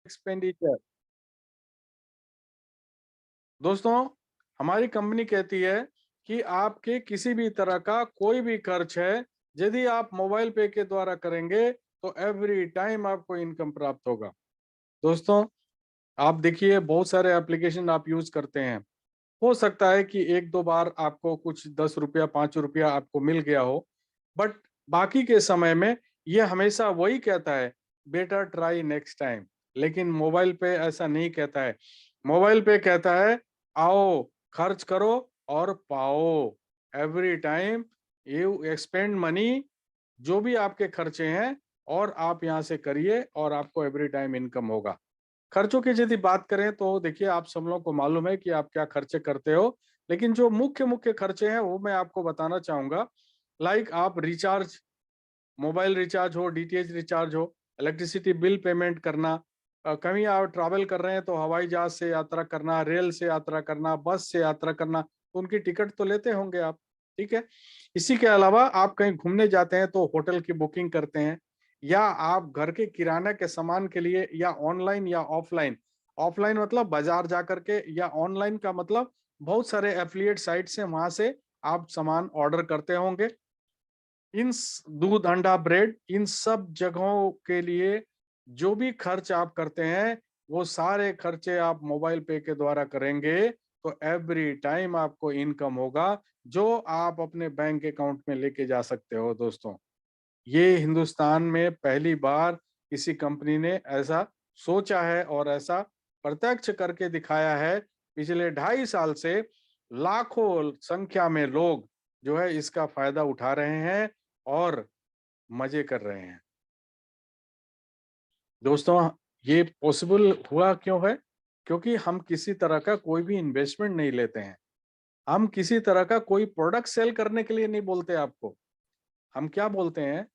Expenditure. दोस्तों, हमारी company कहती है कि आपके किसी भी तरह का कोई भी खर्च है, यदि आप मोबाइल पे के द्वारा करेंगे तो एवरी टाइम आपको इनकम प्राप्त होगा। दोस्तों, आप देखिए बहुत सारे एप्लीकेशन आप यूज करते हैं। हो सकता है कि एक दो बार आपको कुछ 10 रुपया 5 रुपया आपको मिल गया हो, बट बाकी के समय में ये हमेशा वही कहता है, बेटर ट्राई नेक्स्ट टाइम। लेकिन मोबाइल पे ऐसा नहीं कहता है। मोबाइल पे कहता है, आओ खर्च करो और पाओ। Every time you expand money, जो भी आपके खर्चे हैं, और आप यहाँ से करिए और आपको एवरी टाइम इनकम होगा। खर्चों की यदि बात करें तो देखिए आप सब लोगों को मालूम है कि आप क्या खर्चे करते हो, लेकिन जो मुख्य मुख्य खर्चे हैं वो मैं आपको बताना चाहूंगा। लाइक आप रिचार्ज, मोबाइल रिचार्ज हो, डीटीएच रिचार्ज हो, इलेक्ट्रिसिटी बिल पेमेंट करना, कहीं आप ट्रैवल कर रहे हैं तो हवाई जहाज से यात्रा करना, रेल से यात्रा करना, बस से यात्रा करना, तो उनकी टिकट तो लेते होंगे आप। ठीक है। इसी के अलावा आप कहीं घूमने जाते हैं तो होटल की बुकिंग करते हैं, या आप घर के किराना के सामान के लिए, या ऑनलाइन या ऑफलाइन। ऑफलाइन मतलब बाजार जा करके, या ऑनलाइन का मतलब बहुत सारे एफिलिएट साइट से, वहां से आप सामान ऑर्डर करते होंगे। दूध अंडा ब्रेड, इन सब जगहों के लिए जो भी खर्च आप करते हैं, वो सारे खर्चे आप मोबाइल पे के द्वारा करेंगे तो एवरी टाइम आपको इनकम होगा, जो आप अपने बैंक अकाउंट में लेके जा सकते हो। दोस्तों, ये हिंदुस्तान में पहली बार किसी कंपनी ने ऐसा सोचा है और ऐसा प्रत्यक्ष करके दिखाया है। पिछले 2.5 साल से लाखों संख्या में लोग जो है इसका फायदा उठा रहे हैं और मजे कर रहे हैं। दोस्तों, ये पॉसिबल हुआ क्यों है? क्योंकि हम किसी तरह का कोई भी इन्वेस्टमेंट नहीं लेते हैं। हम किसी तरह का कोई प्रोडक्ट सेल करने के लिए नहीं बोलते आपको। हम क्या बोलते हैं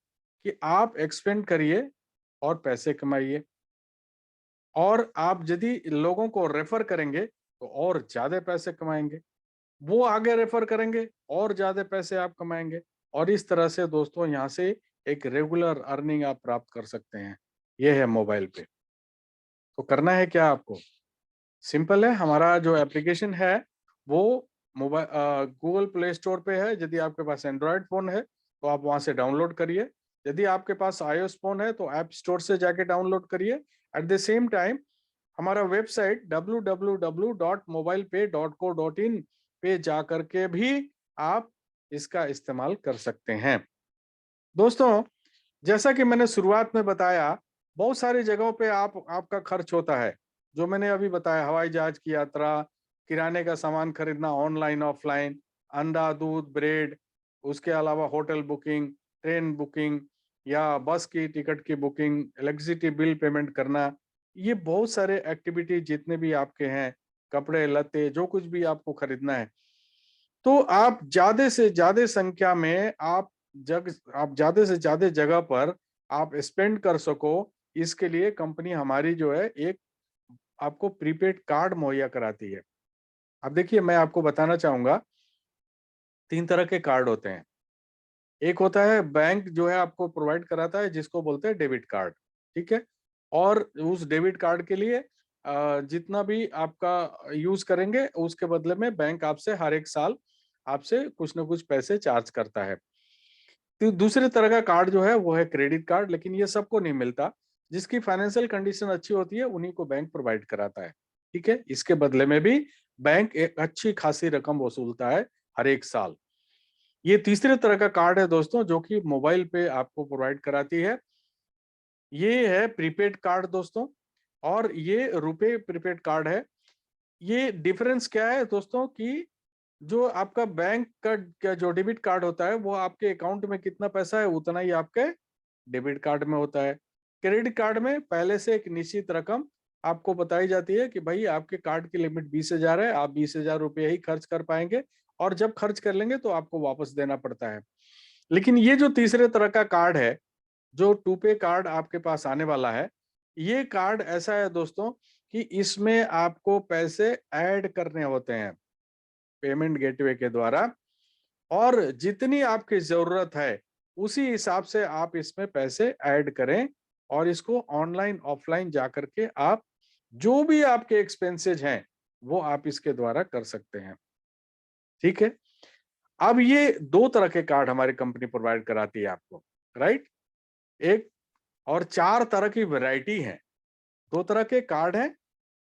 कि आप एक्सपेंड करिए और पैसे कमाइए, और आप यदि लोगों को रेफर करेंगे तो और ज्यादा पैसे कमाएंगे। वो आगे रेफर करेंगे और ज्यादा पैसे आप कमाएंगे, और इस तरह से दोस्तों यहाँ से एक रेगुलर अर्निंग आप प्राप्त कर सकते हैं। ये है मोबाइल पे। तो करना है क्या आपको? सिंपल है। हमारा जो एप्लीकेशन है वो मोबाइल गूगल प्ले स्टोर पे है। यदि आपके पास एंड्रॉयड फोन है तो आप वहां से डाउनलोड करिए। यदि आपके पास आईओएस फोन है तो ऐप स्टोर से जाके डाउनलोड करिए। एट द सेम टाइम हमारा वेबसाइट www.mobilepay.co.in पे जा करके भी आप इसका इस्तेमाल कर सकते हैं। दोस्तों, जैसा कि मैंने शुरुआत में बताया, बहुत सारी जगहों पे आपका खर्च होता है। जो मैंने अभी बताया, हवाई जहाज की यात्रा, किराने का सामान खरीदना ऑनलाइन ऑफलाइन, अंडा दूध ब्रेड, उसके अलावा होटल बुकिंग, ट्रेन बुकिंग, या बस की टिकट की बुकिंग, इलेक्ट्रिसिटी बिल पेमेंट करना। ये बहुत सारे एक्टिविटी जितने भी आपके हैं, कपड़े लत्ते जो कुछ भी आपको खरीदना है, तो आप ज्यादा से ज्यादा संख्या में आप ज्यादा से ज्यादा जगह पर आप स्पेंड कर सको, इसके लिए कंपनी हमारी जो है एक आपको प्रीपेड कार्ड मुहैया कराती है। अब देखिए मैं आपको बताना चाहूंगा, 3 तरह के कार्ड होते हैं। एक होता है बैंक जो है आपको प्रोवाइड कराता है, जिसको बोलते हैं डेबिट कार्ड। ठीक है। और उस डेबिट कार्ड के लिए जितना भी आपका यूज करेंगे उसके बदले में बैंक आपसे हर एक साल आपसे कुछ ना कुछ पैसे चार्ज करता है। तो दूसरे तरह का कार्ड जो है वो है क्रेडिट कार्ड, लेकिन ये सबको नहीं मिलता। जिसकी फाइनेंशियल कंडीशन अच्छी होती है उन्हीं को बैंक प्रोवाइड कराता है। ठीक है। इसके बदले में भी बैंक एक अच्छी खासी रकम वसूलता है हर एक साल। ये तीसरे तरह का कार्ड है दोस्तों, जो कि मोबाइल पे आपको प्रोवाइड कराती है। ये है प्रीपेड कार्ड दोस्तों, और ये रुपे प्रीपेड कार्ड है। ये डिफरेंस क्या है दोस्तों कि जो आपका बैंक का जो डेबिट कार्ड होता है वो आपके अकाउंट में कितना पैसा है उतना ही आपके डेबिट कार्ड में होता है। क्रेडिट कार्ड में पहले से एक निश्चित रकम आपको बताई जाती है कि भाई आपके कार्ड की लिमिट 20,000 है, आप 20,000 रुपये ही खर्च कर पाएंगे, और जब खर्च कर लेंगे तो आपको वापस देना पड़ता है। लेकिन ये जो तीसरे तरह का कार्ड है, जो टू पे कार्ड आपके पास आने वाला है, ये कार्ड ऐसा है दोस्तों कि इसमें आपको पैसे ऐड करने होते हैं पेमेंट गेटवे के द्वारा, और जितनी आपकी जरूरत है उसी हिसाब से आप इसमें पैसे ऐड करें और इसको ऑनलाइन ऑफलाइन जाकर के आप जो भी आपके एक्सपेंसेस हैं वो आप इसके द्वारा कर सकते हैं। ठीक है। अब ये दो तरह के कार्ड हमारी कंपनी प्रोवाइड कराती है आपको, राइट। एक और चार तरह की वैरायटी है। दो तरह के कार्ड हैं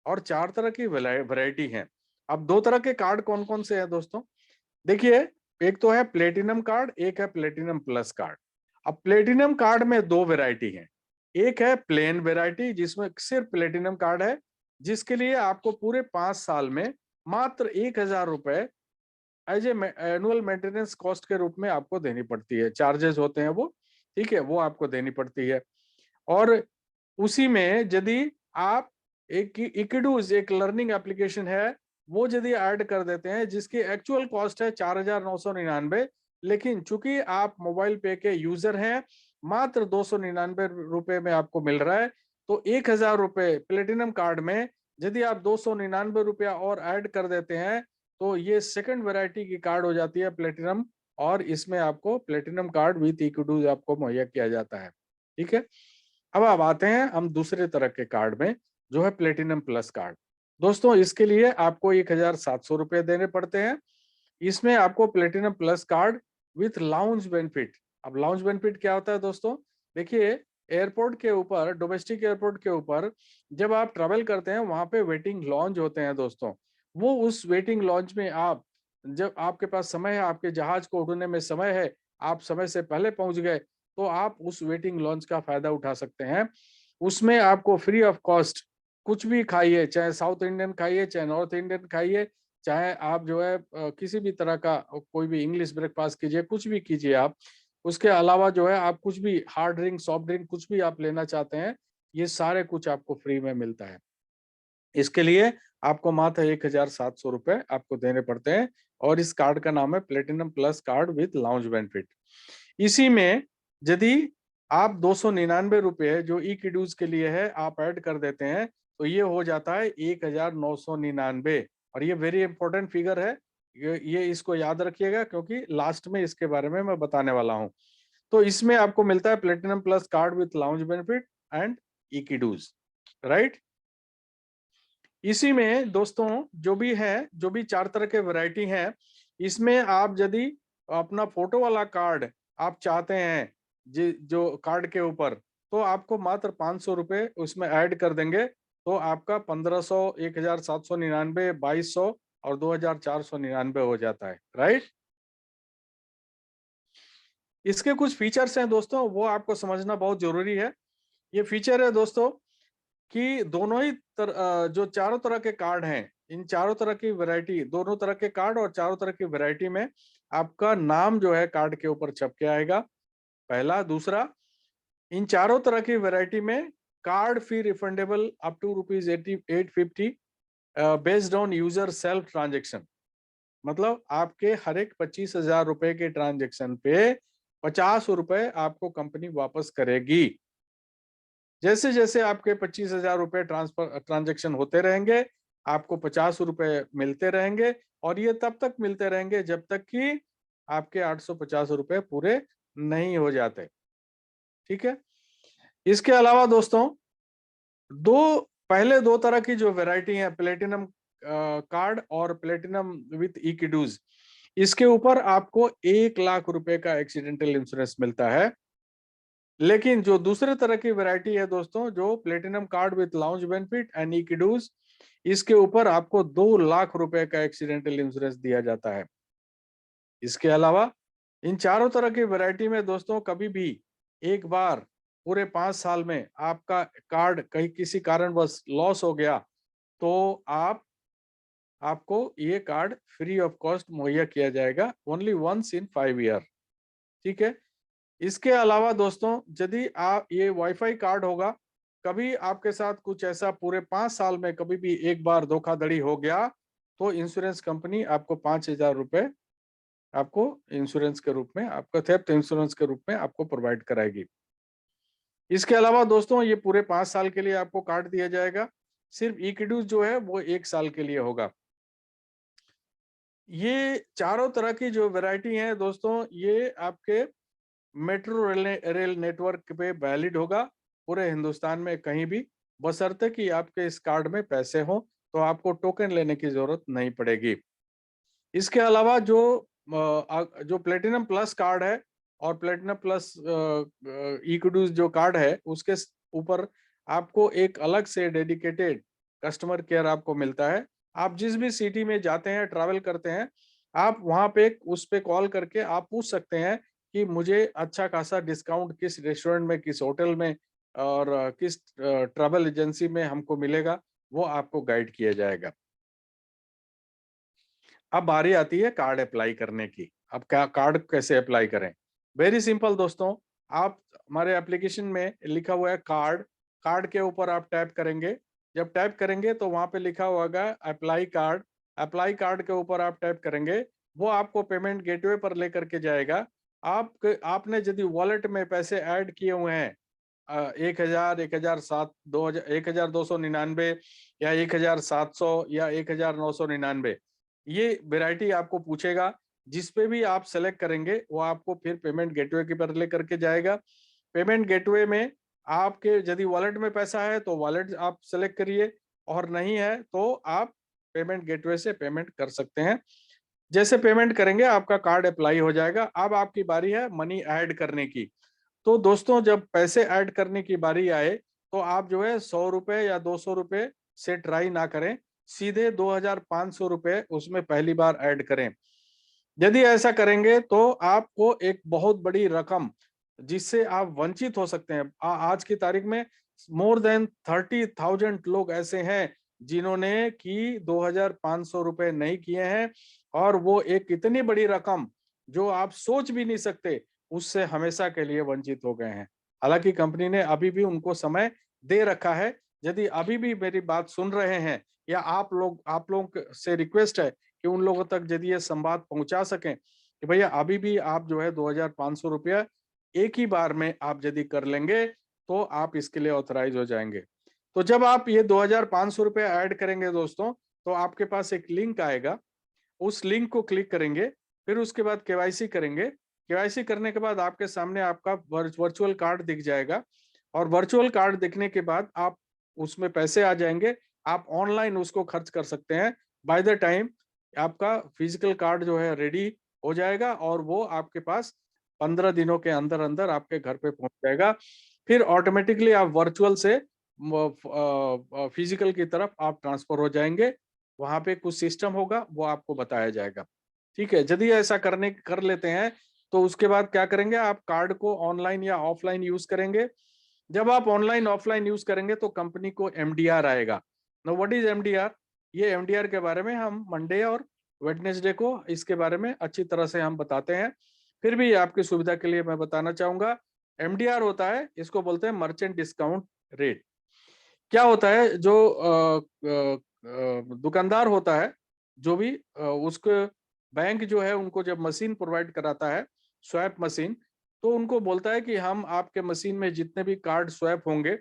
और चार तरह की वैरायटी है। अब दो तरह के कार्ड कौन कौन से हैं दोस्तों? देखिए, एक तो है प्लेटिनम कार्ड, एक है प्लेटिनम प्लस कार्ड। अब प्लेटिनम कार्ड में दो वैरायटी है। एक है प्लेन वैरायटी जिसमें सिर्फ प्लेटिनम कार्ड है, जिसके लिए आपको पूरे 5 साल में मात्र 1,000 रुपए as a annual maintenance cost के रूप में आपको देनी पड़ती है। चार्जेस होते हैं वो, ठीक है, वो आपको देनी पड़ती है। और उसी में यदि आप एक इक्विडूज एक लर्निंग एप्लीकेशन है वो यदि ऐड कर देते हैं जिसकी एक्चुअल कॉस्ट है 4,999, लेकिन चूंकि आप मोबाइल पे के यूजर हैं मात्र 299 रुपए में आपको मिल रहा है, तो 1,000 रुपए प्लेटिनम कार्ड में यदि आप 299 रुपया और ऐड कर देते हैं तो ये सेकंड वैरायटी की कार्ड हो जाती है प्लेटिनम, और इसमें आपको प्लेटिनम कार्ड विद इक्विडूज आपको मुहैया किया जाता है। ठीक है। अब आते हैं हम दूसरे तरह के कार्ड में, जो है प्लेटिनम प्लस कार्ड। दोस्तों, इसके लिए आपको 1,700 रुपये देने पड़ते हैं। इसमें आपको platinum plus card with lounge benefit. अब लाउंज बेनिफिट क्या होता है दोस्तों? देखिए, एयरपोर्ट के ऊपर, डोमेस्टिक एयरपोर्ट के ऊपर जब आप ट्रेवल करते हैं वहां पे वेटिंग लॉन्ज होते हैं दोस्तों। वो उस वेटिंग लॉन्ज में आप, जब आपके पास समय है, आपके जहाज को उड़ने में समय है, आप समय से पहले पहुंच गए, तो आप उस वेटिंग लॉन्च का फायदा उठा सकते हैं। उसमें आपको फ्री ऑफ कॉस्ट कुछ भी खाइए, चाहे साउथ इंडियन खाइए, चाहे नॉर्थ इंडियन खाइए, चाहे आप जो है किसी भी तरह का कोई भी इंग्लिश ब्रेकफास्ट कीजिए, कुछ भी कीजिए आप। उसके अलावा जो है आप कुछ भी हार्ड ड्रिंक, सॉफ्ट ड्रिंक कुछ भी आप लेना चाहते हैं, ये सारे कुछ आपको फ्री में मिलता है। इसके लिए आपको मात्र 1,700 रुपए आपको देने पड़ते हैं, और इस कार्ड का नाम है platinum plus card with lounge benefit. इसी में यदि आप 299 रुपये जो ई किडूज के लिए है आप ऐड कर देते हैं, तो ये हो जाता है 1,999। और ये वेरी इंपॉर्टेंट फिगर है, ये इसको याद रखिएगा क्योंकि लास्ट में इसके बारे में मैं बताने वाला हूं। तो इसमें आपको मिलता है platinum plus card with lounge benefit and ई किडूज, राइट। इसी में दोस्तों जो भी है, जो भी चार तरह के वैरायटी हैं, इसमें आप यदि अपना फोटो वाला कार्ड आप चाहते हैं जो कार्ड के ऊपर, तो आपको मात्र 500 रुपए उसमें ऐड कर देंगे, तो आपका 1,500, 1,799, 2,200 और 2,499 हो जाता है, राइट। इसके कुछ फीचर्स हैं दोस्तों, वो आपको समझना बहुत जरूरी है। ये फीचर है दोस्तों कि दोनों ही जो चारों तरह के कार्ड हैं, इन चारों तरह की वैरायटी, दोनों तरह के कार्ड और चारों तरह की वैरायटी में आपका नाम जो है कार्ड के ऊपर छप के आएगा, पहला। दूसरा, इन चारों तरह की वैरायटी में card fee refundable up to ₹850 based on user self transaction. मतलब आपके हर एक 25,000 रुपए के ट्रांजेक्शन पे 50 रुपए आपको कंपनी वापस करेगी। जैसे जैसे आपके 25,000 रुपए ट्रांजेक्शन होते रहेंगे, आपको 50 रुपए मिलते रहेंगे, और ये तब तक मिलते रहेंगे जब तक कि आपके 850 रुपए पूरे नहीं हो जाते। ठीक है। इसके अलावा दोस्तों, पहले दो तरह की जो वैरायटी है, प्लेटिनम कार्ड और प्लेटिनम विथ इक्विडूज, इसके ऊपर आपको 1,00,000 रुपए का एक्सीडेंटल इंश्योरेंस मिलता है। लेकिन जो दूसरे तरह की वैरायटी है दोस्तों, जो platinum card with lounge benefit and इक्विडूज, इसके ऊपर आपको 2,00,000 रुपए का एक्सीडेंटल इंश्योरेंस दिया जाता है। इसके अलावा इन चारों तरह की वैरायटी में दोस्तों कभी भी एक बार पूरे 5 साल में आपका कार्ड कहीं किसी कारणवश लॉस हो गया, तो आपको ये कार्ड फ्री ऑफ कॉस्ट मुहैया किया जाएगा, ओनली वंस इन 5 ईयर। ठीक है। इसके अलावा दोस्तों, यदि आप ये वाईफाई कार्ड होगा, कभी आपके साथ कुछ ऐसा पूरे 5 साल में कभी भी एक बार धोखाधड़ी हो गया, तो इंश्योरेंस कंपनी आपको 5,000 रुपए आपको इंश्योरेंस के रूप में, आपका थेफ्ट इंश्योरेंस के रूप में आपको प्रोवाइड कराएगी। इसके अलावा दोस्तों, ये पूरे 5 साल के लिए आपको कार्ड दिया जाएगा। सिर्फ इक्विडूज जो है वो 1 साल के लिए होगा। ये चारों तरह की जो वैरायटी है दोस्तों, ये आपके मेट्रो रेल नेटवर्क पे वैलिड होगा, पूरे हिंदुस्तान में कहीं भी, बशर्ते कि आपके इस कार्ड में पैसे हो, तो आपको टोकन लेने की जरूरत नहीं पड़ेगी। इसके अलावा जो प्लेटिनम प्लस कार्ड है और प्लेटिनम प्लस इक्विटीज जो कार्ड है, उसके ऊपर आपको एक अलग से डेडिकेटेड कस्टमर केयर आपको मिलता है। आप जिस भी सिटी में जाते हैं, ट्रैवल करते हैं, आप वहां पे उस पे कॉल करके आप पूछ सकते हैं कि मुझे अच्छा खासा डिस्काउंट किस रेस्टोरेंट में, किस होटल में और किस ट्रैवल एजेंसी में हमको मिलेगा, वो आपको गाइड किया जाएगा। अब बारी आती है कार्ड अप्लाई करने की। अब क्या कार्ड कैसे अप्लाई करें? वेरी सिंपल दोस्तों, आप हमारे एप्लीकेशन में लिखा हुआ है कार्ड, कार्ड के ऊपर आप टैप करेंगे। जब टैप करेंगे तो वहां पे लिखा होगा अप्लाई कार्ड। अप्लाई कार्ड के ऊपर आप टैप करेंगे, वो आपको पेमेंट गेटवे पर लेकर के जाएगा। आपने यदि वॉलेट में पैसे ऐड किए हुए हैं 1000, 1007, 2000, 1299 या 1700 या 1999, ये वैरायटी आपको पूछेगा। जिस पे भी आप सेलेक्ट करेंगे वो आपको फिर पेमेंट गेटवे के पर लेकर के जाएगा। पेमेंट गेटवे में आपके यदि वॉलेट में पैसा है तो वॉलेट आप सेलेक्ट करिए, और नहीं है तो आप पेमेंट गेटवे से पेमेंट कर सकते हैं। जैसे पेमेंट करेंगे आपका कार्ड अप्लाई हो जाएगा। अब आपकी बारी है मनी ऐड करने की। तो दोस्तों, जब पैसे ऐड करने की बारी आए तो आप जो है 100 रुपए या 200 रुपए से ट्राई ना करें, सीधे 2500 रुपए उसमें पहली बार ऐड करें। यदि ऐसा करेंगे तो आपको एक बहुत बड़ी रकम, जिससे आप वंचित हो सकते हैं। आज की तारीख में मोर देन 30,000 लोग ऐसे हैं जिन्होंने कि 2500 रुपए नहीं किए हैं, और वो एक इतनी बड़ी रकम जो आप सोच भी नहीं सकते, उससे हमेशा के लिए वंचित हो गए हैं। हालांकि कंपनी ने अभी भी उनको समय दे रखा है। यदि अभी भी मेरी बात सुन रहे हैं, या आप लोग से रिक्वेस्ट है कि उन लोगों तक यदि ये संवाद पहुंचा सकें कि भैया अभी भी आप जो है 2500 रुपया एक ही बार में आप यदि कर लेंगे तो आप इसके लिए ऑथराइज हो जाएंगे। तो जब आप ये 2500 रुपया ऐड करेंगे दोस्तों, तो आपके पास एक लिंक आएगा। उस लिंक को क्लिक करेंगे, फिर उसके बाद केवाईसी करेंगे। केवाईसी करने के बाद आपके सामने आपका वर्चुअल कार्ड दिख जाएगा, और वर्चुअल कार्ड दिखने के बाद आप उसमें पैसे आ जाएंगे। आप ऑनलाइन उसको खर्च कर सकते हैं। बाय द टाइम आपका फिजिकल कार्ड जो है रेडी हो जाएगा, और वो आपके पास 15 दिनों के अंदर अंदर आपके घर पे पहुंच जाएगा। फिर ऑटोमेटिकली आप वर्चुअल से फिजिकल की तरफ आप ट्रांसफर हो जाएंगे। वहां पे कुछ सिस्टम होगा, वो आपको बताया जाएगा। ठीक है, यदि ऐसा कर लेते हैं तो उसके बाद क्या करेंगे, आप कार्ड को ऑनलाइन या ऑफलाइन यूज करेंगे। जब आप ऑनलाइन ऑफलाइन यूज करेंगे तो कंपनी को एमडीआर आएगा। No, what is MDR? ये एमडीआर के बारे में हम मंडे और वेडनेसडे को इसके बारे में अच्छी तरह से हम बताते हैं। फिर भी आपकी सुविधा के लिए मैं बताना चाहूंगा, एमडीआर होता है, इसको बोलते हैं मर्चेंट डिस्काउंट रेट। क्या होता है, जो दुकानदार होता है, जो भी उसको बैंक जो है उनको जब मशीन प्रोवाइड कराता है, स्वैप मशीन, तो उनको बोलता है कि हम आपके मशीन में जितने भी कार्ड स्वैप होंगे,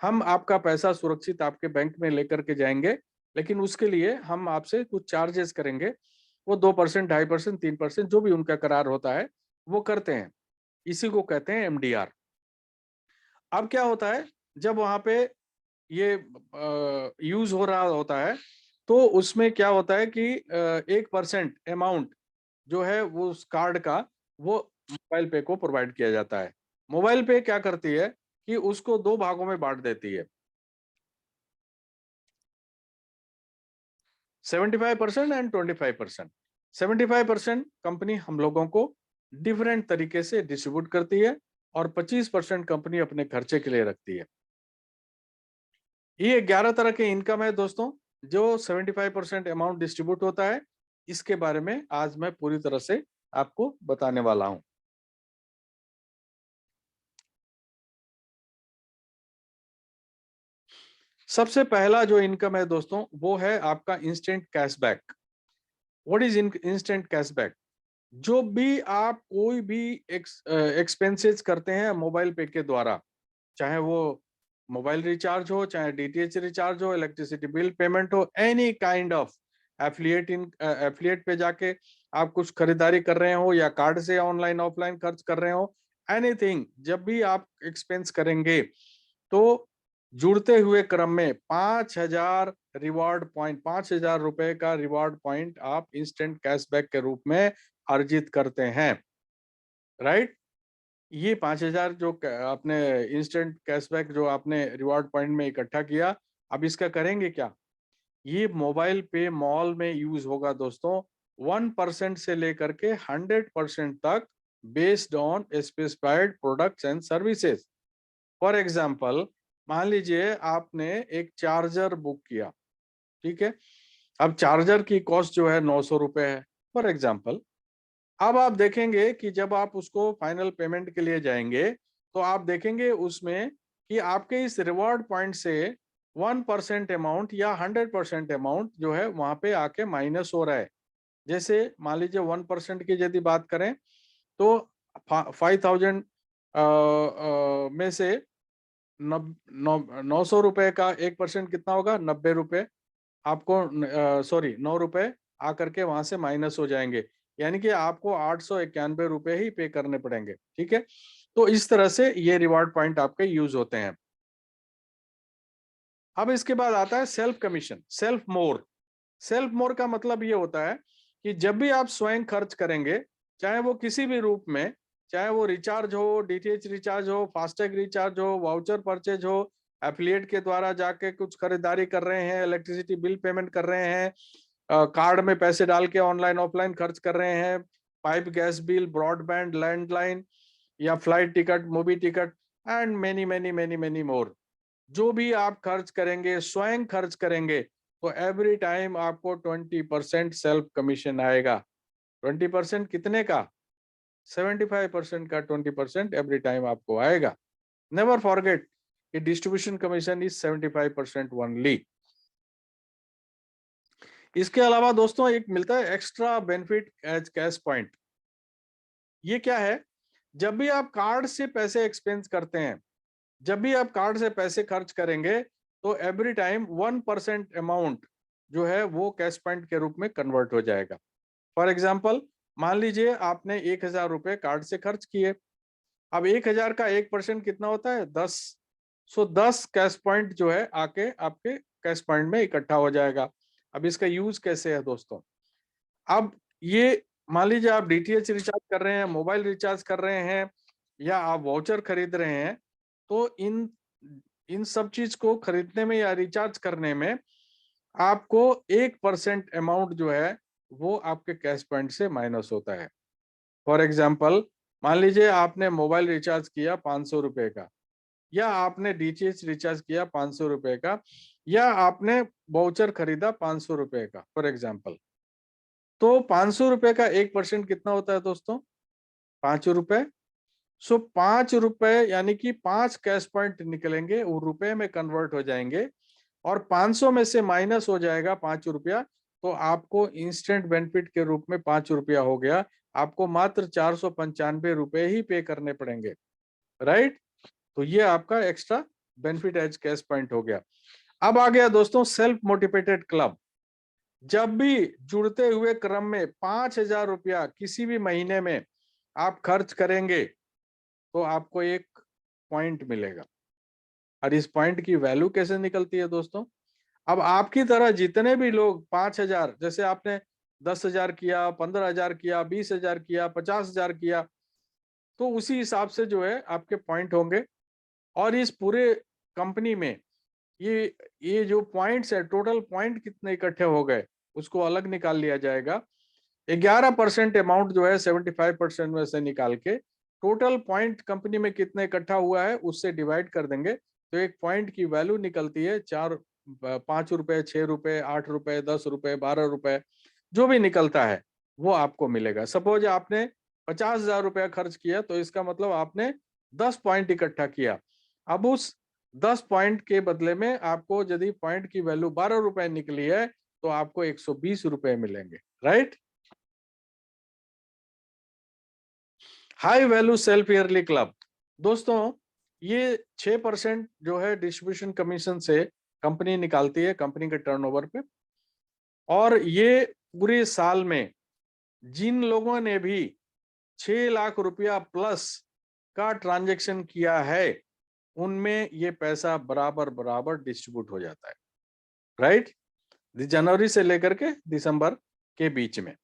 हम आपका पैसा सुरक्षित आपके बैंक में लेकर के जाएंगे, लेकिन उसके लिए हम आपसे कुछ चार्जेस करेंगे। वो 2%, 2.5%, 3%, जो भी उनका करार होता है वो करते हैं। इसी को कहते हैं एमडीआर। अब क्या होता है, जब वहां पे ये यूज हो रहा होता है, तो उसमें क्या होता है कि 1% अमाउंट जो है वो उस कार्ड का, वो मोबाइल पे को प्रोवाइड किया जाता है। मोबाइल पे क्या करती है कि उसको दो भागों में बांट देती है, 75% एंड 25%। 75% कंपनी हम लोगों को डिफरेंट तरीके से डिस्ट्रीब्यूट करती है, और 25% कंपनी अपने खर्चे के लिए रखती है। ये 11 तरह के इनकम है दोस्तों, जो 75% अमाउंट डिस्ट्रीब्यूट होता है। इसके बारे में आज मैं पूरी तरह से आपको बताने वाला हूं। सबसे पहला जो इनकम है दोस्तों, वो है आपका instant cashback. What is instant cashback? जो भी आप कोई भी एक्सपेंसेस करते हैं मोबाइल पे के द्वारा, चाहे वो मोबाइल रिचार्ज हो, चाहे डीटीएच रिचार्ज हो, इलेक्ट्रिसिटी बिल पेमेंट हो, एनी काइंड ऑफ एफिलिएट पे जाके आप कुछ खरीदारी कर रहे हो, या कार्ड से ऑनलाइन ऑफलाइन खर्च कर रहे हो, एनीथिंग, जब भी आप एक्सपेंस करेंगे तो जुड़ते हुए क्रम में 5,000 रिवॉर्ड पॉइंट, 5,000 रुपए का रिवॉर्ड पॉइंट आप इंस्टेंट कैशबैक के रूप में अर्जित करते हैं, राइट। ये 5,000 जो आपने इंस्टेंट कैशबैक जो आपने रिवॉर्ड पॉइंट में इकट्ठा किया, अब इसका करेंगे क्या? ये मोबाइल पे मॉल में यूज होगा दोस्तों, 1% से लेकर के 100% तक, based on specified products and services. For example, मान लीजिए आपने एक चार्जर बुक किया, ठीक है। अब चार्जर की कॉस्ट जो है 900 रुपए है, फॉर एग्जाम्पल। अब आप देखेंगे कि जब आप उसको फाइनल पेमेंट के लिए जाएंगे, तो आप देखेंगे उसमें कि आपके इस रिवॉर्ड पॉइंट से 1% अमाउंट या 100% अमाउंट जो है वहां पे आके माइनस हो रहा है। जैसे मान लीजिए 1% की यदि बात करें, तो 5,000 में से 900 रुपए का 1% कितना होगा? 90 रुपए। आपको सॉरी 9 रुपए आकर के वहां से माइनस हो जाएंगे, यानी कि आपको 891 रुपए ही पे करने पड़ेंगे, ठीक है। तो इस तरह से ये रिवॉर्ड पॉइंट आपके यूज होते हैं। अब इसके बाद आता है सेल्फ कमीशन, सेल्फ मोर। सेल्फ मोर का मतलब ये होता है कि जब भी आप स्वयं खर्च करेंगे, चाहे वो किसी भी रूप में, चाहे वो रिचार्ज हो, डीटीएच रिचार्ज हो, फास्टैग रिचार्ज हो, वाउचर परचेज हो, एफिलिएट के द्वारा जाके कुछ खरीदारी कर रहे हैं, इलेक्ट्रिसिटी बिल पेमेंट कर रहे हैं, कार्ड में पैसे डाल के ऑनलाइन ऑफलाइन खर्च कर रहे हैं, pipe gas bill, broadband, landline, या flight ticket, movie ticket, and many many many many more. जो भी आप खर्च करेंगे, स्वयं खर्च करेंगे, तो एवरी टाइम आपको 20% सेल्फ कमीशन आएगा। 20% कितने का? 75% का 20% एवरी टाइम आपको आएगा। नेवर फॉरगेट कि डिस्ट्रीब्यूशन कमीशन इज 75% ओनली। इसके अलावा दोस्तों एक मिलता है extra benefit as cash point. ये क्या है? जब भी आप कार्ड से पैसे एक्सपेंस करते हैं, जब भी आप कार्ड से पैसे खर्च करेंगे, तो एवरी टाइम 1% अमाउंट जो है वो कैश पॉइंट के रूप में कन्वर्ट हो जाएगा। फॉर एग्जाम्पल, मान लीजिए आपने 1,000 रुपए कार्ड से खर्च किए। अब 1,000 का 1% कितना होता है? 10। सो 10 कैश पॉइंट जो है आके आपके कैश पॉइंट में इकट्ठा हो जाएगा। अब इसका यूज कैसे है दोस्तों? अब ये मान लीजिए आप डीटीएच रिचार्ज कर रहे हैं, मोबाइल रिचार्ज कर रहे हैं, या आप वाउचर खरीद रहे हैं, तो इन इन सब चीज को खरीदने में या रिचार्ज करने में आपको 1% अमाउंट जो है वो आपके कैश पॉइंट से माइनस होता है। फॉर एग्जाम्पल, मान लीजिए आपने मोबाइल रिचार्ज किया 500 रुपए का, या आपने डीटीएच रिचार्ज किया 500 रुपए का, या आपने वाउचर खरीदा 500 रुपए का, फॉर एग्जाम्पल। तो 500 रुपए का 1% कितना होता है दोस्तों? 5 रुपए। सो 5 रुपए यानी कि 5 कैश पॉइंट निकलेंगे, वो रुपए में कन्वर्ट हो जाएंगे, और 500 में से माइनस हो जाएगा 5 रुपया, तो आपको इंस्टेंट बेनिफिट के रूप में 5 रुपया हो गया। आपको मात्र 495 रुपए ही पे करने पड़ेंगे, राइट। तो ये आपका extra benefit as cash point हो गया। अब आ गया दोस्तों सेल्फ मोटिवेटेड क्लब। जब भी जुड़ते हुए क्रम में 5,000 रुपया किसी भी महीने में आप खर्च करेंगे, तो आपको एक पॉइंट मिलेगा। और इस पॉइंट की वैल्यू कैसे निकलती है दोस्तों? अब आपकी तरह जितने भी लोग 5,000, जैसे आपने 10,000 किया, 15,000 किया, 20,000 किया, 50,000 किया, तो उसी हिसाब से जो है आपके पॉइंट होंगे। और इस पूरे कंपनी में ये जो पॉइंट्स है, टोटल पॉइंट कितने इकट्ठे हो गए उसको अलग निकाल लिया जाएगा। 11% अमाउंट जो है 75% में से निकाल के टोटल पॉइंट कंपनी में कितने इकट्ठा हुआ है उससे डिवाइड कर देंगे, तो एक पॉइंट की वैल्यू निकलती है 5 रुपए, 6 रुपए, 8 रुपए, 10 रुपए, 12 रुपए, जो भी निकलता है वो आपको मिलेगा। सपोज आपने 50,000 रुपया खर्च किया, तो इसका मतलब आपने 10 पॉइंट इकट्ठा किया। अब उस 10 पॉइंट के बदले में आपको यदि पॉइंट की वैल्यू 12 रुपए निकली है, तो आपको 120 रुपए मिलेंगे, right. High value self yearly club. दोस्तों, ये 6% जो है डिस्ट्रीब्यूशन कमीशन से कंपनी निकालती है कंपनी के टर्नओवर पे। और ये पूरे साल में जिन लोगों ने भी 6 लाख रुपया प्लस का ट्रांजैक्शन किया है, उनमें ये पैसा बराबर बराबर डिस्ट्रीब्यूट हो जाता है, राइट। जनवरी से लेकर के दिसंबर के बीच में।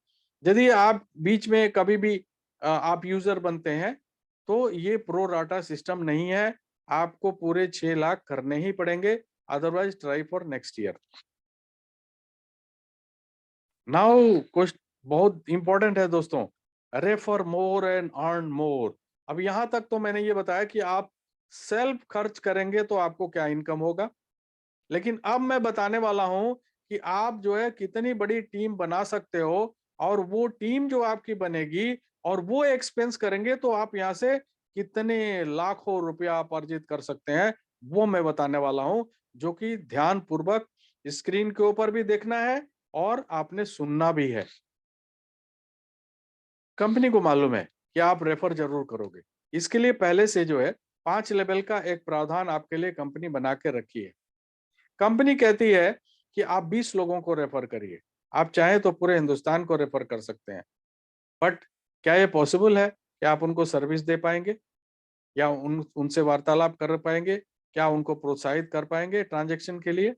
यदि आप बीच में कभी भी आप यूजर बनते हैं तो ये प्रो राटा सिस्टम नहीं है, आपको पूरे 6 लाख करने ही पड़ेंगे, otherwise try for next year. Now question बहुत इंपॉर्टेंट है दोस्तों, refer more and earn more. अब यहां तक तो मैंने ये बताया कि आप सेल्फ खर्च करेंगे तो आपको क्या इनकम होगा, लेकिन अब मैं बताने वाला हूं कि आप जो है कितनी बड़ी टीम बना सकते हो, और वो टीम जो आपकी बनेगी और वो एक्सपेंस करेंगे तो आप यहां से कितने लाखों रुपया आप अर्जित कर सकते हैं, वो मैं बताने वाला हूं, जो कि ध्यान पूर्वक स्क्रीन के ऊपर भी देखना है और आपने सुनना भी है। कंपनी को मालूम है कि आप रेफर जरूर करोगे, इसके लिए पहले से जो है 5 लेवल का एक प्रावधान आपके लिए कंपनी बना के रखी है। कंपनी कहती है कि आप 20 लोगों को रेफर करिए, आप चाहें तो पूरे हिंदुस्तान को रेफर कर सकते हैं, बट क्या ये पॉसिबल है कि आप उनको सर्विस दे पाएंगे, या उनसे वार्तालाप कर पाएंगे, क्या उनको प्रोत्साहित कर पाएंगे ट्रांजैक्शन के लिए?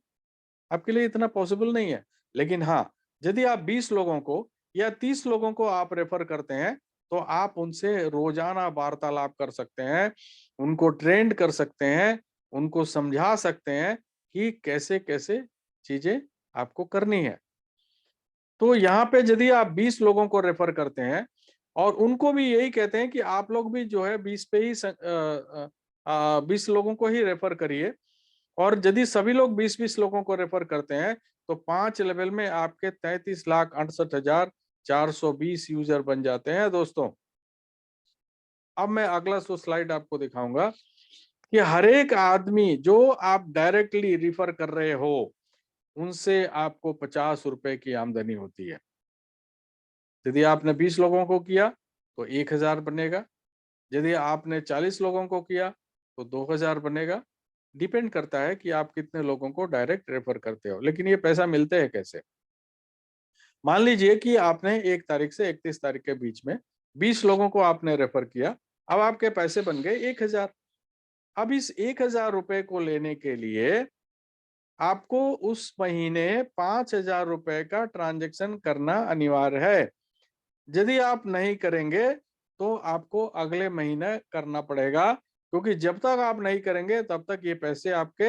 आपके लिए इतना पॉसिबल नहीं है। लेकिन हाँ, यदि आप 20 लोगों को या 30 लोगों को आप रेफर करते हैं तो आप उनसे रोजाना वार्तालाप कर सकते हैं, उनको ट्रेंड कर सकते हैं, उनको समझा सकते हैं कि कैसे कैसे चीजें आपको करनी है। तो यहाँ पे यदि आप 20 लोगों को रेफर करते हैं और उनको भी यही कहते हैं कि आप लोग भी जो है 20 पे ही 20 लोगों को ही रेफर करिए, और यदि सभी लोग 20-20 लोगों को रेफर करते हैं तो 5 लेवल में आपके 33,68,420 यूजर बन जाते हैं दोस्तों। अब मैं अगला स्लाइड आपको दिखाऊंगा कि हर एक आदमी जो आप डायरेक्टली रिफर कर रहे हो उनसे आपको 50 रुपए की आमदनी होती है। यदि आपने 20 लोगों को किया तो 1,000 बनेगा, यदि आपने 40 लोगों को किया तो 2,000 बनेगा। डिपेंड करता है कि आप कितने लोगों को डायरेक्ट रेफर करते हो। लेकिन ये पैसा मिलते हैं कैसे? मान लीजिए कि आपने 1 तारीख से 31 तारीख के बीच में 20 लोगों को आपने रेफर किया, अब आपके पैसे बन गए 1,000। अब इस 1,000 रुपए को लेने के लिए आपको उस महीने 5,000 रुपए का ट्रांजैक्शन करना अनिवार्य है। यदि आप नहीं करेंगे तो आपको अगले महीने करना पड़ेगा, क्योंकि जब तक आप नहीं करेंगे तब तक ये पैसे आपके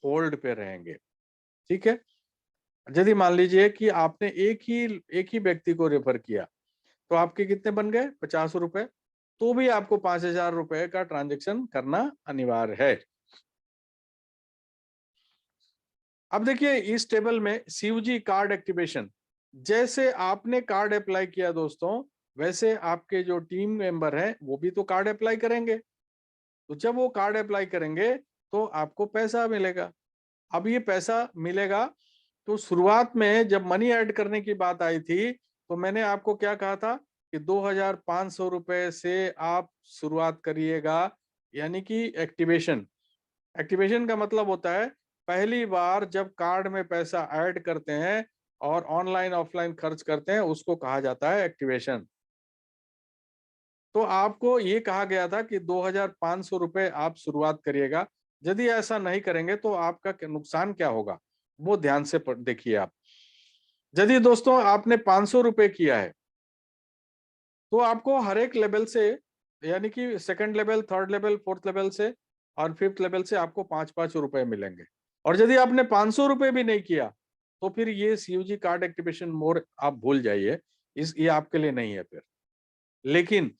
होल्ड पे रहेंगे। ठीक है। यदि मान लीजिए कि आपने एक ही व्यक्ति को रेफर किया तो आपके कितने बन गए 50 रुपए, तो भी आपको 5,000 रुपए का ट्रांजैक्शन करना अनिवार्य है। अब देखिए इस टेबल में सीयूजी कार्ड एक्टिवेशन, जैसे आपने कार्ड अप्लाई किया दोस्तों, वैसे आपके जो टीम मेंबर हैं वो भी तो कार्ड अप्लाई करेंगे। तो जब वो कार्ड अप्लाई करेंगे तो आपको पैसा मिलेगा। अब ये पैसा मिलेगा, तो शुरुआत में जब मनी ऐड करने की बात आई थी तो मैंने आपको क्या कहा था कि 2,500 रुपए से आप शुरुआत करिएगा, यानी कि एक्टिवेशन। एक्टिवेशन का मतलब होता है पहली बार जब कार्ड में पैसा ऐड करते हैं और ऑनलाइन ऑफलाइन खर्च करते हैं, उसको कहा जाता है एक्टिवेशन। तो आपको ये कहा गया था कि 2,500 रुपए आप शुरुआत करिएगा। यदि ऐसा नहीं करेंगे तो आपका नुकसान क्या होगा, वो ध्यान से देखिए आप। यदि दोस्तों आपने 500 रुपए किया है तो आपको हर एक लेवल से, यानी कि second level, third level, fourth level से और फिफ्थ लेवल से आपको 5-5 रुपए मिलेंगे। और यदि आपने 500 रुपए भी नहीं किया तो फिर ये सीयूजी कार्ड एक्टिवेशन मोड आप भूल जाइए, इस ये आपके लिए नहीं है फिर। लेकिन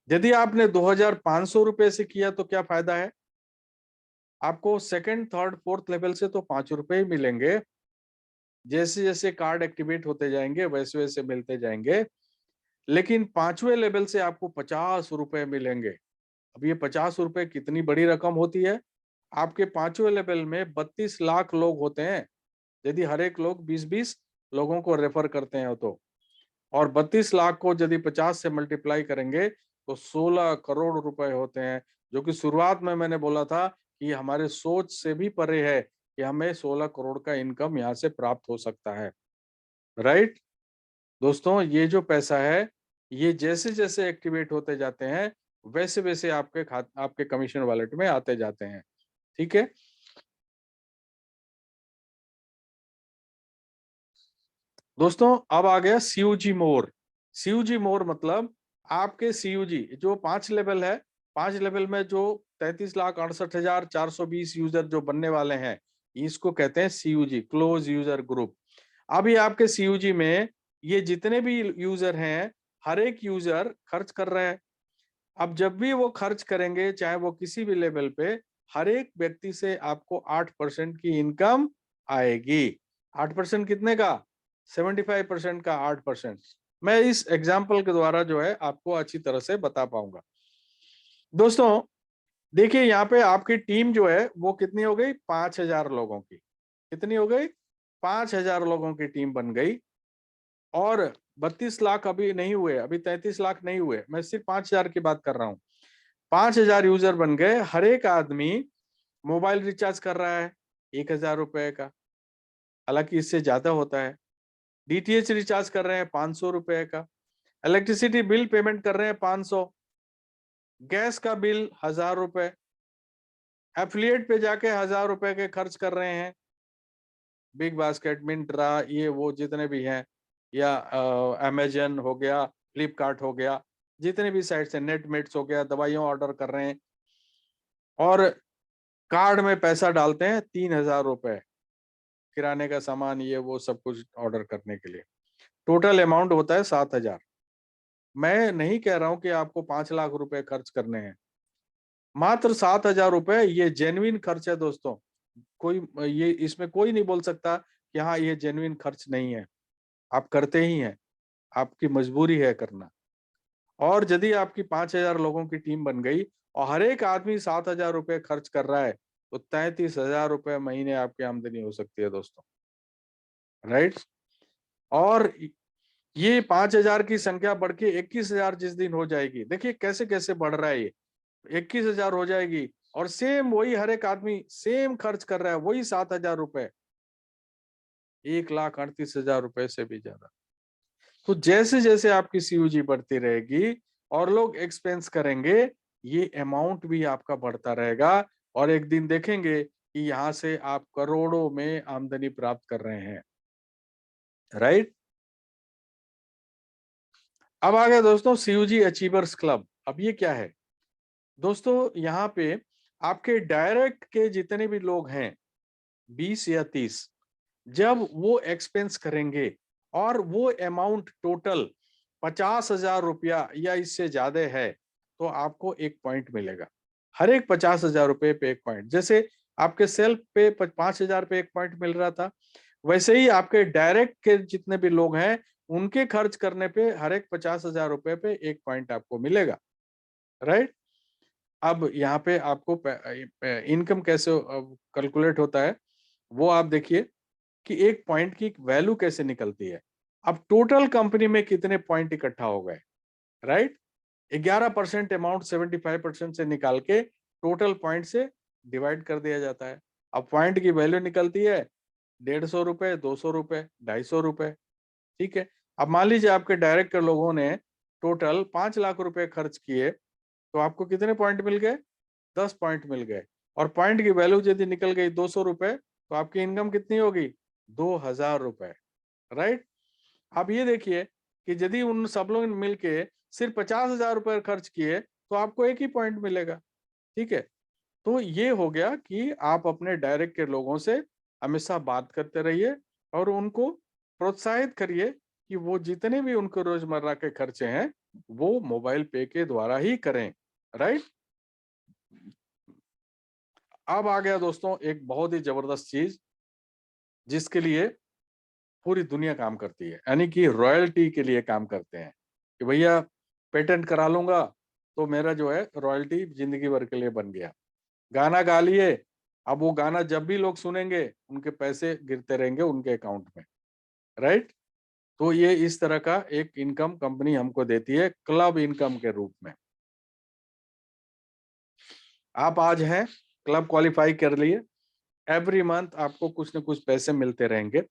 यदि आपने 2,500 रुपए से किया तो क्या फायदा है? आपको सेकंड, थर्ड, फोर्थ लेवल से तो 5 रुपए ही मिलेंगे। जैसे जैसे कार्ड एक्टिवेट होते जाएंगे वैसे वैसे मिलते जाएंगे। लेकिन 5वें लेवल से आपको 50 रुपए मिलेंगे। अब ये 50 रुपए कितनी बड़ी रकम होती है? आपके 5वें लेवल में 32 लाख लोग होते हैं। यदि हर एक लोग 20-20 लोगों को रेफर करते हैं तो, और 32 लाख को यदि 50 से मल्टीप्लाई करेंगे तो 16 करोड़ रुपए होते हैं, जो कि शुरुआत में मैंने बोला था कि हमारे सोच से भी परे है कि हमें 16 करोड़ का इनकम यहाँ से प्राप्त हो सकता है। राइट दोस्तों, ये जो पैसा है ये जैसे जैसे एक्टिवेट होते जाते हैं वैसे वैसे आपके कमीशन वॉलेट में आते जाते हैं। ठीक है, दोस्तों अब आ गया सीयूजी मोर। सीयूजी मोर मतलब आपके सीयूजी जो 5 लेवल है, 5 लेवल में जो 33,68,420 यूजर जो बनने वाले हैं, इसको कहते हैं सीयूजी, क्लोज यूजर ग्रुप। अभी आपके सीयूजी में ये जितने भी यूजर हैं, हर एक यूजर खर्च कर रहे हैं। अब जब भी वो खर्च करेंगे, चाहे वो किसी भी लेवल पे, हर एक व्यक्ति से आपको 8% की इनकम आएगी। 8% कितने का? 75% का 8%। मैं इस एग्जाम्पल के द्वारा जो है आपको अच्छी तरह से बता पाऊंगा। दोस्तों देखिए, यहाँ पे आपकी टीम जो है वो कितनी हो गई? 5,000 लोगों की। कितनी हो गई? 5,000 लोगों की टीम बन गई। और 32 लाख अभी नहीं हुए, अभी 33 लाख नहीं हुए, मैं सिर्फ 5,000 की बात कर रहा हूँ। 5,000 यूजर बन गए। हर एक आदमी मोबाइल रिचार्ज कर रहा है 1,000 रुपए का, हालांकि इससे ज्यादा होता है। डीटीएच रिचार्ज कर रहे हैं 500 रुपए का। इलेक्ट्रिसिटी बिल पेमेंट कर रहे हैं 500। गैस का बिल 1,000 रुपए। एफिलिएट पे जाके 1,000 रुपए के खर्च कर रहे हैं। बिग बास्केट, मिंत्रा, ये वो जितने भी हैं, या अमेजन हो गया, फ्लिपकार्ट हो गया, जितने भी साइट्स हैं, नेटमेट्स हो गया, दवाइयां ऑर्डर कर रहे हैं। और कार्ड में पैसा डालते हैं 3,000 रुपए, किराने का सामान, ये वो सब कुछ ऑर्डर करने के लिए। टोटल अमाउंट होता है 7,000। मैं नहीं कह रहा हूं कि आपको 5 लाख रुपए खर्च करने हैं, मात्र 7,000 रुपए ये जेन्युइन खर्च है दोस्तों। कोई ये इसमें कोई नहीं बोल सकता कि हाँ ये जेन्युइन खर्च नहीं है। आप करते ही हैं, आपकी मजबूरी है करना। और यदि आपकी 5,000 लोगों की टीम बन गई और हर एक आदमी 7,000 रुपए खर्च कर रहा है, तो 33,000 रुपए महीने आपकी आमदनी हो सकती है दोस्तों। राइट? और ये 5,000 की संख्या बढ़ के 21,000 जिस दिन हो जाएगी, देखिए कैसे कैसे बढ़ रहा है ये। 21,000 हो जाएगी और सेम वही हर एक आदमी सेम खर्च कर रहा है, वही 7,000 रुपए, 1,38,000 रुपए से भी ज्यादा। तो जैसे जैसे आपकी सीयूजी बढ़ती रहेगी और लोग एक्सपेंस करेंगे, ये अमाउंट भी आपका बढ़ता रहेगा। और एक दिन देखेंगे कि यहाँ से आप करोड़ों में आमदनी प्राप्त कर रहे हैं। राइट? अब आ गया दोस्तों सीयूजी अचीवर्स क्लब। अब ये क्या है दोस्तों? यहाँ पे आपके डायरेक्ट के जितने भी लोग हैं, 20 या 30, जब वो एक्सपेंस करेंगे और वो अमाउंट टोटल 50,000 रुपया या इससे ज्यादा है, तो आपको एक पॉइंट मिलेगा। हर एक 50,000 रुपए पे एक पॉइंट। जैसे आपके सेल्फ पे 5,000 पे एक पॉइंट मिल रहा था, वैसे ही आपके डायरेक्ट के जितने भी लोग हैं, उनके खर्च करने पे हर एक 50,000 रुपए पे एक पॉइंट आपको मिलेगा। राइट? अब यहाँ पे आपको इनकम कैसे कैलकुलेट होता है, वो आप देखिए कि एक पॉइंट की वैल्यू कैसे निकलती है। अब टोटल कंपनी में कितने पॉइंट इकट्ठा हो गए, राइट? 11% अमाउंट 75% से निकाल के टोटल पॉइंट से डिवाइड कर दिया जाता है। अब पॉइंट की वैल्यू निकलती है 150 रुपए, 200 रुपए, 250 रुपए। ठीक है, अब मान लीजिए आपके डायरेक्टर लोगों ने टोटल 5 लाख रुपए खर्च किए, तो आपको कितने पॉइंट मिल गए? 10 पॉइंट मिल गए। और पॉइंट की वैल्यू यदि निकल गई 200 रुपए, तो आपकी इनकम कितनी होगी? 2,000 रुपए। राइट? आप ये देखिए कि यदि उन सब लोग मिलके सिर्फ 50,000 रुपए खर्च किए, तो आपको एक ही पॉइंट मिलेगा। ठीक है, तो ये हो गया कि आप अपने डायरेक्ट के लोगों से हमेशा बात करते रहिए और उनको प्रोत्साहित करिए कि वो जितने भी उनको रोजमर्रा के खर्चे हैं, वो मोबाइल पे के द्वारा ही करें। राइट? अब आ गया दोस्तों एक बहुत ही जबरदस्त चीज, जिसके लिए पूरी दुनिया काम करती है, यानी कि रॉयल्टी के लिए काम करते हैं कि भैया पेटेंट करा लूंगा तो मेरा जो है रॉयल्टी जिंदगी भर के लिए बन गया। गाना गा लिए, अब वो गाना जब भी लोग सुनेंगे, उनके पैसे गिरते रहेंगे उनके अकाउंट में। राइट? तो ये इस तरह का एक इनकम कंपनी हमको देती है, क्लब इनकम के रूप में। आप आज हैं, क्लब क्वालिफाई कर लिए, एवरी मंथ आपको कुछ न कुछ पैसे मिलते रहेंगे।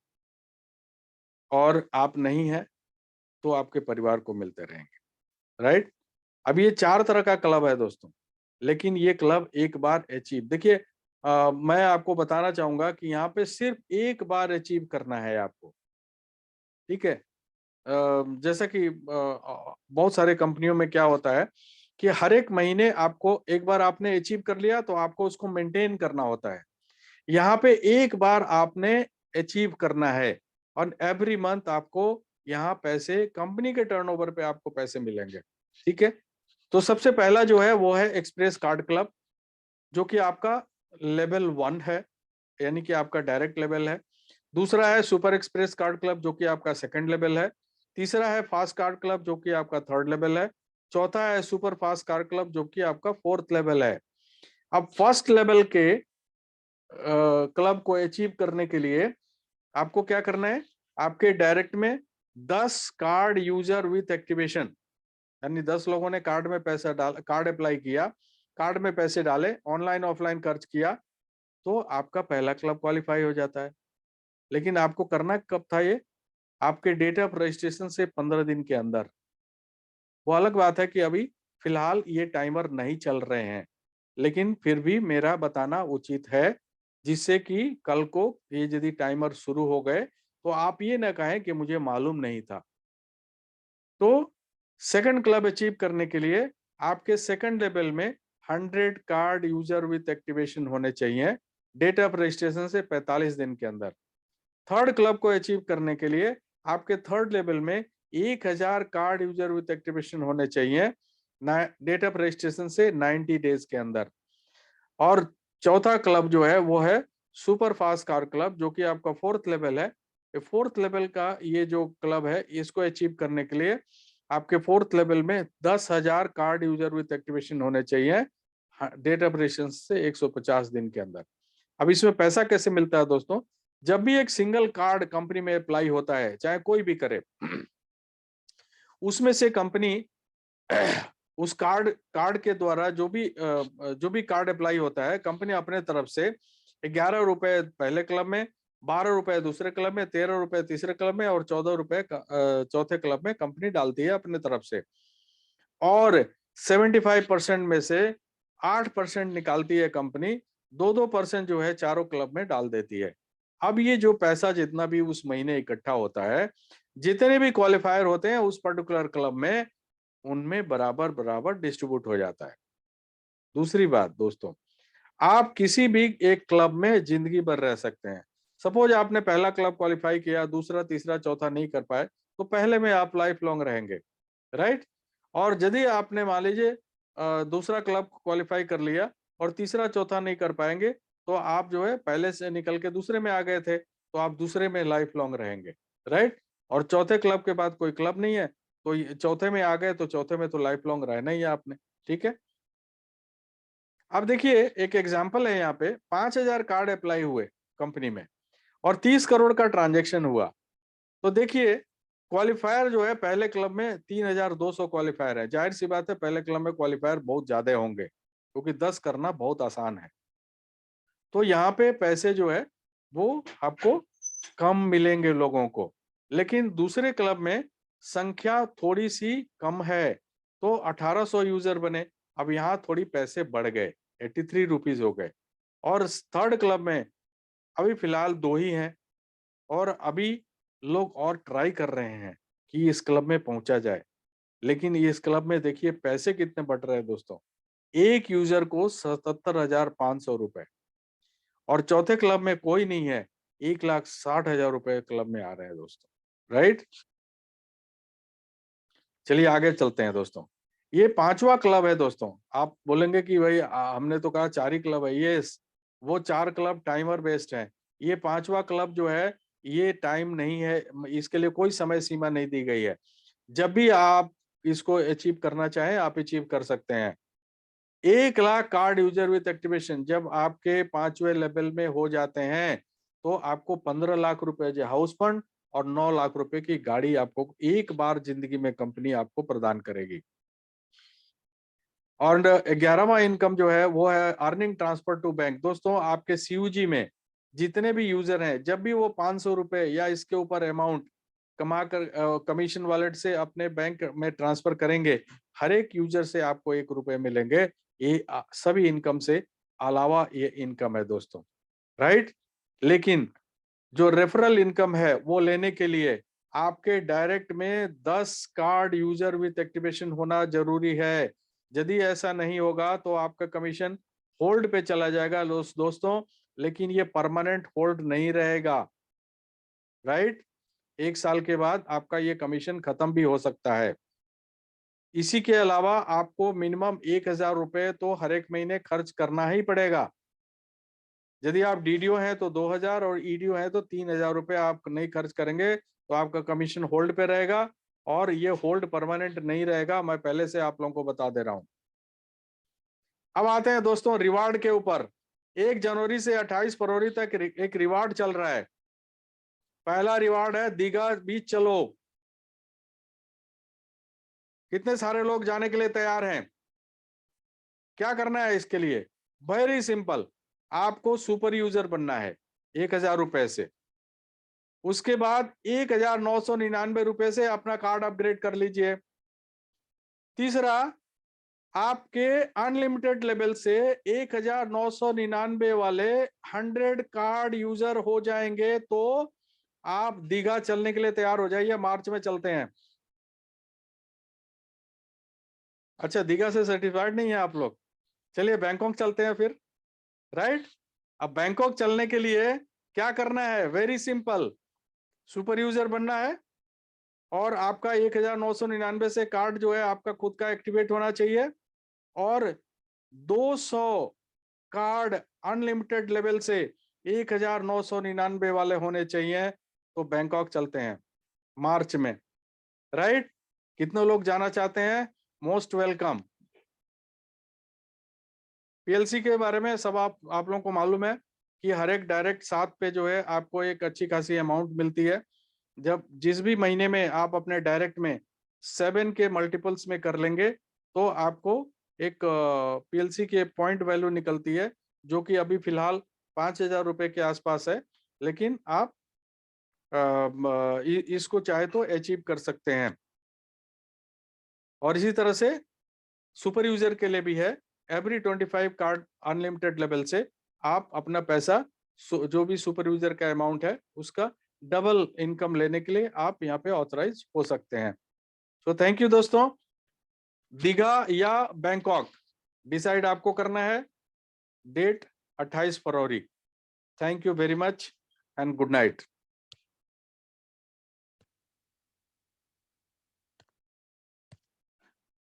और आप नहीं है तो आपके परिवार को मिलते रहेंगे। राइट? अब ये 4 तरह का क्लब है दोस्तों, लेकिन ये क्लब एक बार अचीव, देखिए मैं आपको बताना चाहूंगा कि यहाँ पे सिर्फ एक बार अचीव करना है आपको, ठीक है। जैसा कि बहुत सारे कंपनियों में क्या होता है कि हर एक महीने आपको, एक बार आपने अचीव कर लिया तो आपको उसको मेंटेन करना होता है। यहाँ पे एक बार आपने अचीव करना है और एवरी मंथ आपको यहाँ पैसे, कंपनी के टर्नओवर पे आपको पैसे मिलेंगे, ठीक है। तो सबसे पहला जो है वो है एक्सप्रेस कार्ड क्लब, जो कि आपका लेवल 1 है, यानी कि आपका डायरेक्ट लेवल है। दूसरा है सुपर एक्सप्रेस कार्ड क्लब, जो कि आपका सेकंड लेवल है। तीसरा है फास्ट कार्ड क्लब, जो कि आपका थर्ड लेवल है। चौथा है सुपर फास्ट कार्ड क्लब, जो कि आपका फोर्थ लेवल है। अब फर्स्ट लेवल के क्लब को अचीव करने के लिए आपको क्या करना है, आपके डायरेक्ट में 10 कार्ड यूजर विथ एक्टिवेशन, यानी 10 लोगों ने कार्ड में पैसा डाल, कार्ड अप्लाई किया, कार्ड में पैसे डाले, ऑनलाइन ऑफलाइन खर्च किया, तो आपका पहला क्लब क्वालिफाई हो जाता है। लेकिन आपको करना कब था ये, आपके डेट ऑफ रजिस्ट्रेशन से 15 दिन के अंदर। वो अलग बात है कि अभी फिलहाल ये टाइमर नहीं चल रहे हैं, लेकिन फिर भी मेरा बताना उचित है, जिससे कि कल को ये यदि टाइमर शुरू हो गए तो आप ये ना कहें कि मुझे मालूम नहीं था। तो सेकंड क्लब अचीव करने के लिए आपके सेकंड लेवल में 100 कार्ड यूजर विथ एक्टिवेशन होने चाहिए डेट ऑफ रजिस्ट्रेशन से 45 दिन के अंदर। थर्ड क्लब को अचीव करने के लिए आपके थर्ड लेवल में 1000 कार्ड यूजर विथ एक्टिवेशन होने चाहिए डेट ऑफ रजिस्ट्रेशन से 90 डेज के अंदर। और चौथा क्लब जो है वो है सुपर फास्ट कार क्लब, जो कि आपका फोर्थ लेवल है। फोर्थ लेवल का ये जो क्लब है, इसको अचीव करने के लिए आपके फोर्थ लेवल में 10,000 कार्ड यूजर विथ एक्टिवेशन होने चाहिए डेट ऑफ रजिस्ट्रेशन से 150 दिन के अंदर। अब इसमें पैसा कैसे मिलता है दोस्तों, जब भी एक सिंगल कार्ड कंपनी में अप्लाई होता है, चाहे कोई भी करे, उसमें से कंपनी उस कार्ड कार्ड के द्वारा जो भी कार्ड अप्लाई होता है, कंपनी अपने तरफ से 11 रुपए पहले क्लब में, 12 रुपए दूसरे क्लब में, 13 रुपए तीसरे क्लब में और 14 रुपए चौथे क्लब में कंपनी डालती है अपने तरफ से। और 75% में से 8% निकालती है कंपनी, 2% जो है चारों क्लब में डाल देती है। अब ये जो पैसा जितना भी उस महीने इकट्ठा होता है, जितने भी क्वालिफायर होते हैं उस पर्टिकुलर क्लब में, उनमें बराबर बराबर डिस्ट्रीब्यूट हो जाता है। दूसरी बात दोस्तों, आप किसी भी एक क्लब में जिंदगी भर रह सकते हैं। सपोज आपने पहला क्लब क्वालिफाई किया, दूसरा तीसरा चौथा नहीं कर पाए, तो पहले में आप लाइफ लॉन्ग रहेंगे, राइट। और यदि आपने मान लीजिए दूसरा क्लब क्वालिफाई कर लिया और तीसरा चौथा नहीं कर पाएंगे, तो आप जो है पहले से निकल के दूसरे में आ गए थे, तो आप दूसरे में लाइफ लॉन्ग रहेंगे, राइट। और चौथे क्लब के बाद कोई क्लब नहीं है, तो चौथे में आ गए तो चौथे में तो लाइफ लॉन्ग रहना ही है आपने, ठीक है। अब देखिए एक एग्जांपल है, यहाँ पे 5,000 कार्ड अप्लाई हुए कंपनी में और 30 करोड़ का ट्रांजैक्शन हुआ। तो देखिए क्वालिफायर जो है पहले क्लब में 3,200 क्वालिफायर है, जाहिर सी बात है पहले क्लब में क्वालिफायर बहुत ज्यादा होंगे, क्योंकि 10 करना बहुत आसान है। तो यहाँ पे पैसे जो है वो आपको कम मिलेंगे लोगों को, लेकिन दूसरे क्लब में संख्या थोड़ी सी कम है, तो 1800 यूजर बने। अब यहाँ थोड़ी पैसे बढ़ गए, 83 रुपीज हो गए। और थर्ड क्लब में अभी फिलहाल 2 ही हैं, और अभी लोग और ट्राई कर रहे हैं कि इस क्लब में पहुंचा जाए। लेकिन इस क्लब में देखिए पैसे कितने बढ़ रहे हैं दोस्तों, एक यूजर को 77,500 रुपए। और चौथे क्लब में कोई नहीं है, 1,60,000 रुपए क्लब में आ रहे हैं दोस्तों, राइट। चलिए आगे चलते हैं दोस्तों। ये 5वां क्लब है दोस्तों। आप बोलेंगे कि भाई हमने तो कहा 4 ही क्लब है, ये वो 4 क्लब टाइमर बेस्ड है। ये 5वां क्लब जो है ये टाइम नहीं है, इसके लिए कोई समय सीमा नहीं दी गई है। जब भी आप इसको अचीव करना चाहें आप अचीव कर सकते हैं। 1,00,000 कार्ड यूजर विथ एक्टिवेशन जब आपके 5वें लेवल में हो जाते हैं, तो आपको 15 लाख रुपए जो हाउस फंड और 9 लाख रुपए की गाड़ी आपको एक बार जिंदगी में कंपनी आपको प्रदान करेगी। और 11वां इनकम जो है वो है अर्निंग ट्रांसफर टू बैंक। दोस्तों आपके सीयूजी में जितने भी यूजर हैं, जब भी वो 500 रुपए या इसके ऊपर अमाउंट कमा कर कमीशन वॉलेट से अपने बैंक में ट्रांसफर करेंगे, हर एक यूजर से आपको 1 रुपए मिलेंगे। ये सभी इनकम से अलावा ये इनकम है दोस्तों, राइट। लेकिन जो रेफरल इनकम है वो लेने के लिए आपके डायरेक्ट में 10 कार्ड यूजर विथ एक्टिवेशन होना जरूरी है। यदि ऐसा नहीं होगा तो आपका कमीशन होल्ड पे चला जाएगा दोस्तों, लेकिन ये परमानेंट होल्ड नहीं रहेगा, राइट। 1 साल के बाद आपका ये कमीशन खत्म भी हो सकता है। इसी के अलावा आपको मिनिमम 1000 रुपए तो हर एक महीने खर्च करना ही पड़ेगा। यदि आप डीडीओ हैं तो 2000 और ईडीओ हैं तो 3000 रुपए आप नहीं खर्च करेंगे तो आपका कमीशन होल्ड पे रहेगा, और ये होल्ड परमानेंट नहीं रहेगा, मैं पहले से आप लोगों को बता दे रहा हूं। अब आते हैं दोस्तों रिवार्ड के ऊपर। 1 जनवरी से 28 फरवरी तक एक रिवार्ड चल रहा है। पहला रिवार्ड है दीघा बीच चलो। कितने सारे लोग जाने के लिए तैयार हैं? क्या करना है इसके लिए? वेरी सिंपल, आपको सुपर यूजर बनना है 1000 रुपए से। उसके बाद 1999 रुपए से अपना कार्ड अपग्रेड कर लीजिए। तीसरा, आपके अनलिमिटेड लेवल से 1999 वाले 100 कार्ड यूजर हो जाएंगे तो आप दीघा चलने के लिए तैयार हो जाइए। मार्च में चलते हैं। अच्छा, दीघा से सेटिस्फाइड नहीं है आप लोग? चलिए बैंकॉक चलते हैं फिर, राइट। अब बैंकॉक चलने के लिए क्या करना है? वेरी सिंपल, सुपर यूजर बनना है और आपका 1999 से कार्ड जो है आपका खुद का एक्टिवेट होना चाहिए, और 200 कार्ड अनलिमिटेड लेवल से 1999 वाले होने चाहिए। तो बैंकॉक चलते हैं मार्च में, राइट। कितने लोग जाना चाहते हैं? Most welcome. पीएलसी के बारे में सब आप लोगों को मालूम है कि हर एक डायरेक्ट 7 पे जो है आपको एक अच्छी खासी अमाउंट मिलती है। जब जिस भी महीने में आप अपने डायरेक्ट में 7 के मल्टीपल्स में कर लेंगे तो आपको एक पीएलसी के पॉइंट वैल्यू निकलती है, जो कि अभी फिलहाल 5000 रुपए के आसपास है। लेकिन आप इसको चाहे तो अचीव कर सकते हैं। और इसी तरह से सुपर यूजर के लिए भी है। एवरी 25 कार्ड अनलिमिटेड लेवल से आप अपना पैसा जो भी सुपर यूजर का अमाउंट है उसका डबल इनकम लेने के लिए आप यहाँ पे ऑथराइज हो सकते हैं। सो थैंक यू दोस्तों। दीघा या बैंकॉक डिसाइड आपको करना है। डेट 28 फरवरी। Thank you very much and good night.